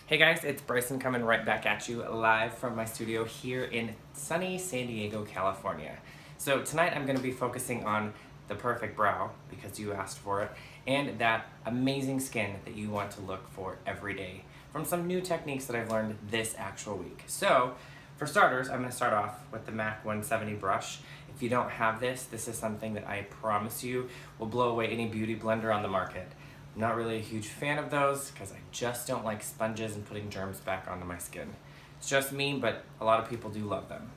Hey guys, it's Bryson coming right back at you live from my studio here in sunny San Diego, California. So tonight I'm going to be focusing on the perfect brow, because you asked for it, and that amazing skin that you want to look for every day from some new techniques that I've learned this actual week. So for starters, I'm going to start off with the MAC 170 brush. If you don't have this, this is something that I promise you will blow away any beauty blender on the market. I'm not really a huge fan of those because I just don't like sponges and putting germs back onto my skin. It's just me, but a lot of people do love them.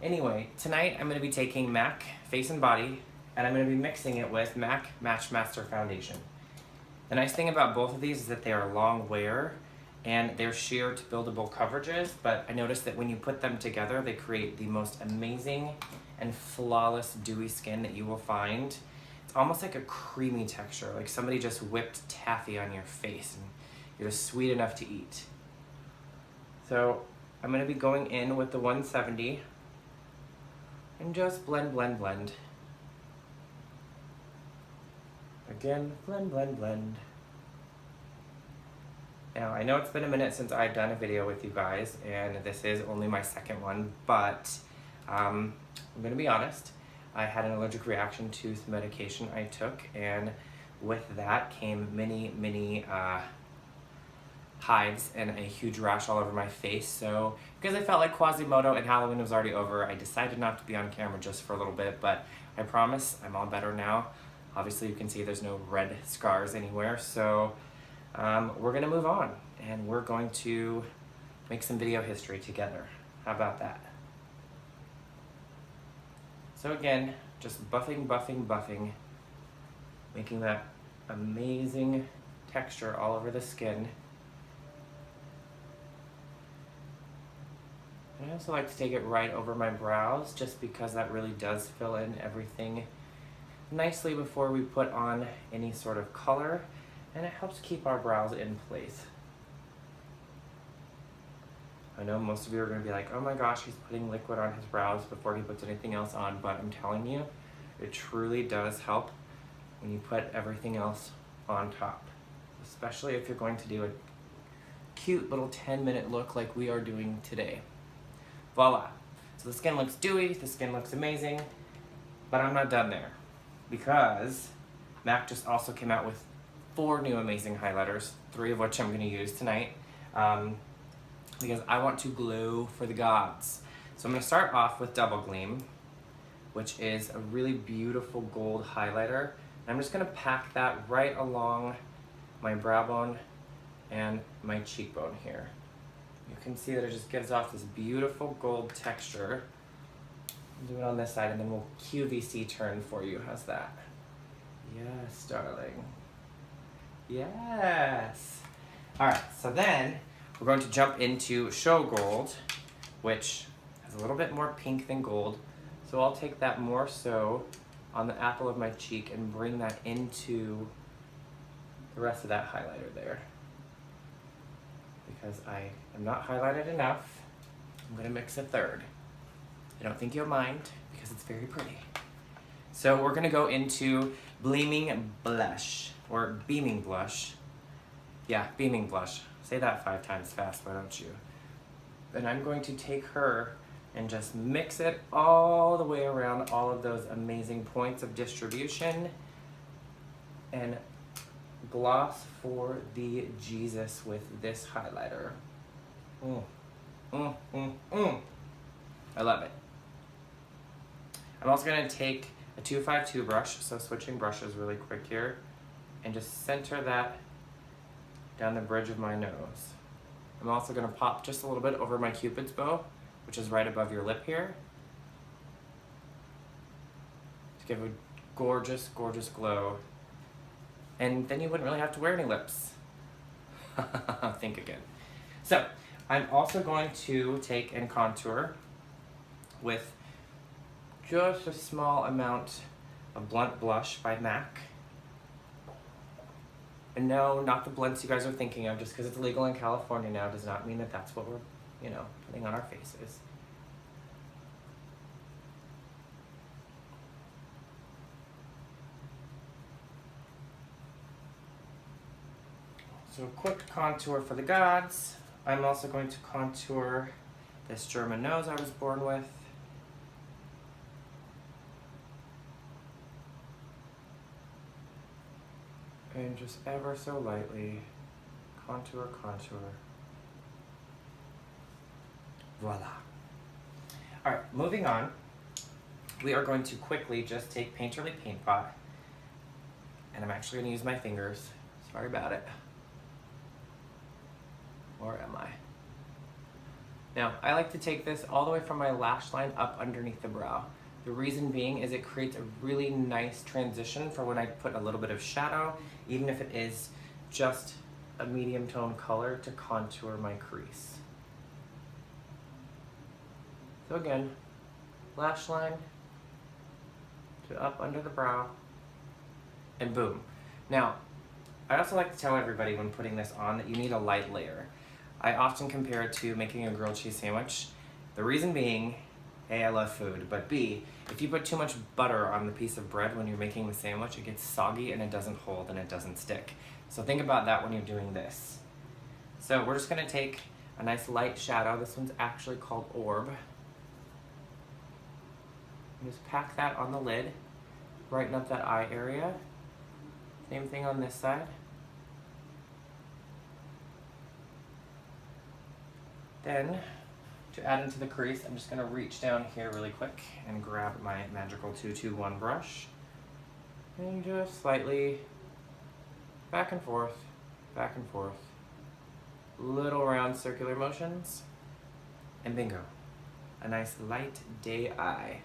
Anyway, tonight I'm going to be taking MAC Face and Body, and I'm going to be mixing it with MAC Matchmaster Foundation. The nice thing about both of these is that they are Longwear, and they're sheer to buildable coverages, but I noticed that when you put them together, they create the most amazing and flawless dewy skin that you will find. It's almost like a creamy texture, like somebody just whipped taffy on your face and you're just sweet enough to eat. So I'm going to be going in with the 170 and just blend, blend, blend. Again, blend, blend, blend. Now, I know it's been a minute since I've done a video with you guys, and this is only my second one, but I'm going to be honest. I had an allergic reaction to some medication I took, and with that came many hives and a huge rash all over my face. So because I felt like Quasimodo and Halloween was already over, I decided not to be on camera just for a little bit, but I promise I'm all better now. Obviously you can see there's no red scars anywhere, so we're gonna move on and we're going to make some video history together. How about that? So again, just buffing, buffing, buffing, making that amazing texture all over the skin. And I also like to take it right over my brows, just because that really does fill in everything nicely before we put on any sort of color, and it helps keep our brows in place. I know most of you are going to be like, oh my gosh, he's putting liquid on his brows before he puts anything else on, but I'm telling you, it truly does help when you put everything else on top, especially if you're going to do a cute little 10-minute look like we are doing today. Voila. So the skin looks dewy, the skin looks amazing, but I'm not done there, because MAC just also came out with 4 new amazing highlighters, 3 of which I'm going to use tonight. Because I want to glow for the gods. So I'm going to start off with Double Gleam, which is a really beautiful gold highlighter. And I'm just going to pack that right along my brow bone and my cheekbone here. You can see that it just gives off this beautiful gold texture. I'll do it on this side, and then we'll QVC turn for you. How's that? Yes, darling. Yes. All right, so then we're going to jump into Show Gold, which has a little bit more pink than gold. So I'll take that more so on the apple of my cheek and bring that into the rest of that highlighter there. Because I am not highlighted enough, I'm going to mix a third. I don't think you'll mind, because it's very pretty. So we're going to go into Beaming Blush, or Beaming Blush. Yeah, Beaming Blush. Say that 5 times fast, why don't you? And I'm going to take her and just mix it all the way around all of those amazing points of distribution and gloss for the Jesus with this highlighter. I love it. I'm also going to take a 252 brush, so switching brushes really quick here, and just center that down the bridge of my nose. I'm also going to pop just a little bit over my Cupid's bow, which is right above your lip here, to give a gorgeous, gorgeous glow. And then you wouldn't really have to wear any lips. Think again. So, I'm also going to take and contour with just a small amount of Blunt Blush by MAC. And no, not the blunts you guys are thinking of. Just because it's legal in California now does not mean that that's what we're, putting on our faces. So a quick contour for the gods. I'm also going to contour this German nose I was born with. And just ever so lightly, contour, contour. Voila. All right, moving on. We are going to quickly just take Painterly Paint Pot, and I'm actually gonna use my fingers. Sorry about it. Or am I? Now, I like to take this all the way from my lash line up underneath the brow. The reason being is it creates a really nice transition for when I put a little bit of shadow, even if it is just a medium tone color, to contour my crease. So again, lash line to up under the brow, and boom. Now, I also like to tell everybody when putting this on that you need a light layer. I often compare it to making a grilled cheese sandwich. The reason being, A, I love food, but B, if you put too much butter on the piece of bread when you're making the sandwich, it gets soggy and it doesn't hold and it doesn't stick. So think about that when you're doing this. So we're just gonna take a nice light shadow. This one's actually called Orb. And just pack that on the lid, brighten up that eye area. Same thing on this side. Then, to add into the crease, I'm just going to reach down here really quick and grab my magical 221 brush and just slightly back and forth, little round circular motions, and bingo, a nice light day eye.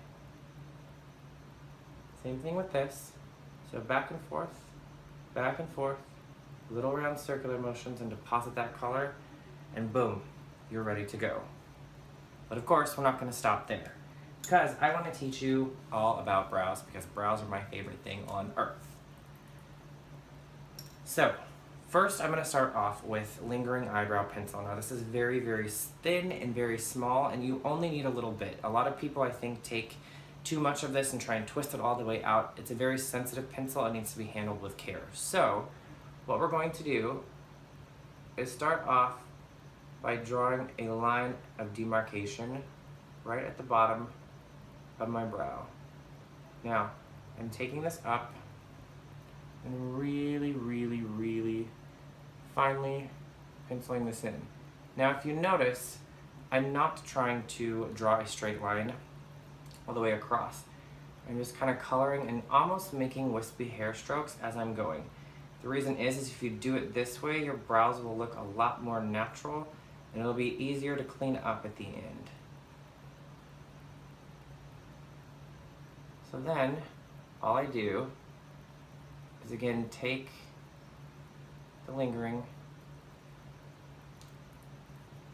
Same thing with this, so back and forth, little round circular motions, and deposit that color, and boom, you're ready to go. But of course, we're not going to stop there, because I want to teach you all about brows, because brows are my favorite thing on earth. So, first I'm going to start off with lingering eyebrow pencil. Now this is very, very thin and very small, and you only need a little bit. A lot of people, I think, take too much of this and try and twist it all the way out. It's a very sensitive pencil. It needs to be handled with care. So, what we're going to do is start off by drawing a line of demarcation right at the bottom of my brow. Now, I'm taking this up and really, really, really finely penciling this in. Now, if you notice, I'm not trying to draw a straight line all the way across. I'm just kind of coloring and almost making wispy hair strokes as I'm going. The reason is if you do it this way, your brows will look a lot more natural and it'll be easier to clean up at the end. So then, all I do is again take the lingering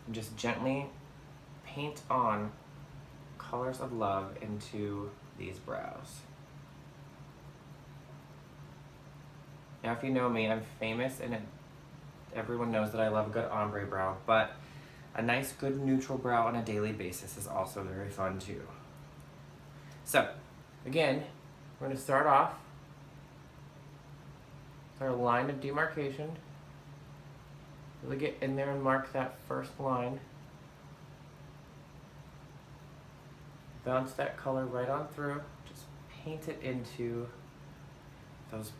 and just gently paint on colors of love into these brows. Now if you know me, I'm famous and everyone knows that I love a good ombre brow, but a nice good neutral brow on a daily basis is also very fun too. So again, we're going to start off with our line of demarcation. Really get in there and mark that first line. Bounce that color right on through. Just paint it into those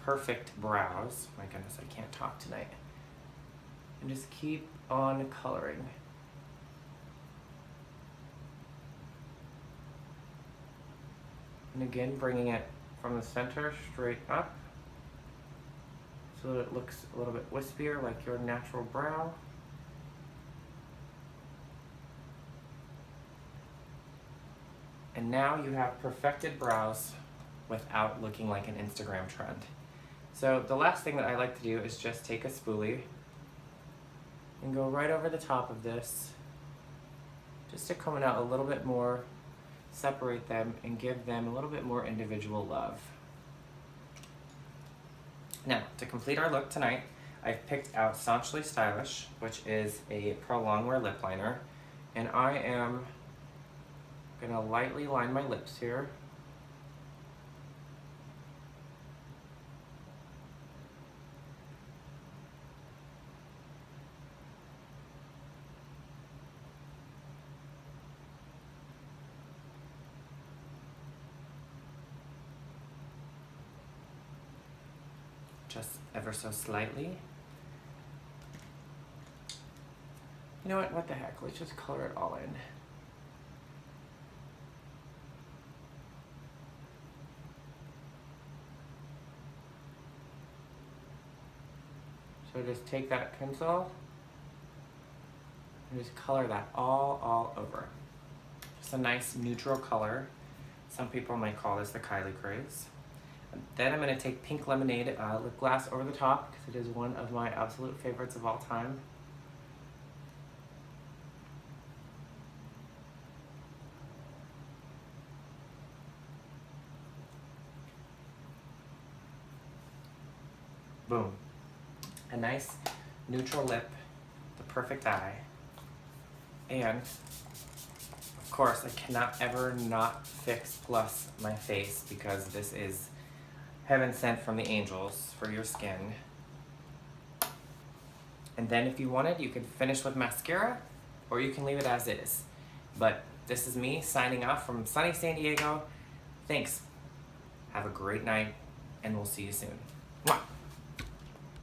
perfect brows. My goodness, I can't talk tonight. And just keep on coloring. And again, bringing it from the center straight up so that it looks a little bit wispier like your natural brow. And now you have perfected brows without looking like an Instagram trend. So the last thing that I like to do is just take a spoolie and go right over the top of this just to comb it out a little bit more, separate them, and give them a little bit more individual love. Now, to complete our look tonight, I've picked out Staunchly Stylish, which is a Pro Longwear lip liner, and I am gonna lightly line my lips here. just ever so slightly. You know what the heck, let's just color it all in. So just take that pencil and just color that all over. Just a nice neutral color. Some people might call this the Kylie craze. And then I'm going to take Pink Lemonade lip gloss over the top because it is one of my absolute favorites of all time. Boom. A nice neutral lip, the perfect eye. And of course, I cannot ever not fix plus my face because this is heaven sent from the angels for your skin. And then if you wanted, you could finish with mascara or you can leave it as is. But this is me signing off from sunny San Diego. Thanks. Have a great night and we'll see you soon. Mwah.